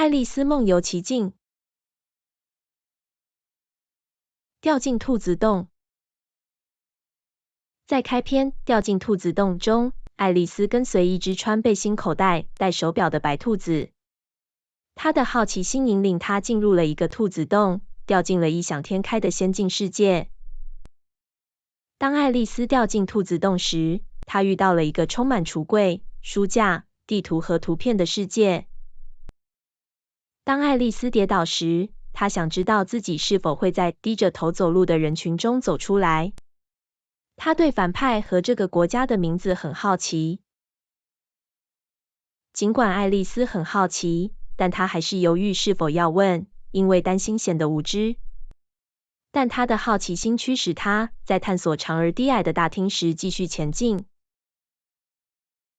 爱丽丝梦游奇境，掉进兔子洞。在开篇掉进兔子洞中，爱丽丝跟随一只穿背心口袋、戴手表的白兔子。她的好奇心引领她进入了一个兔子洞，掉进了异想天开的仙境世界。当爱丽丝掉进兔子洞时，她遇到了一个充满橱柜、书架、地图和图片的世界。当爱丽丝跌倒时，她想知道自己是否会在低着头走路的人群中走出来。她对反派和这个国家的名字很好奇。尽管爱丽丝很好奇，但她还是犹豫是否要问，因为担心显得无知。但她的好奇心驱使她在探索长而低矮的大厅时继续前进。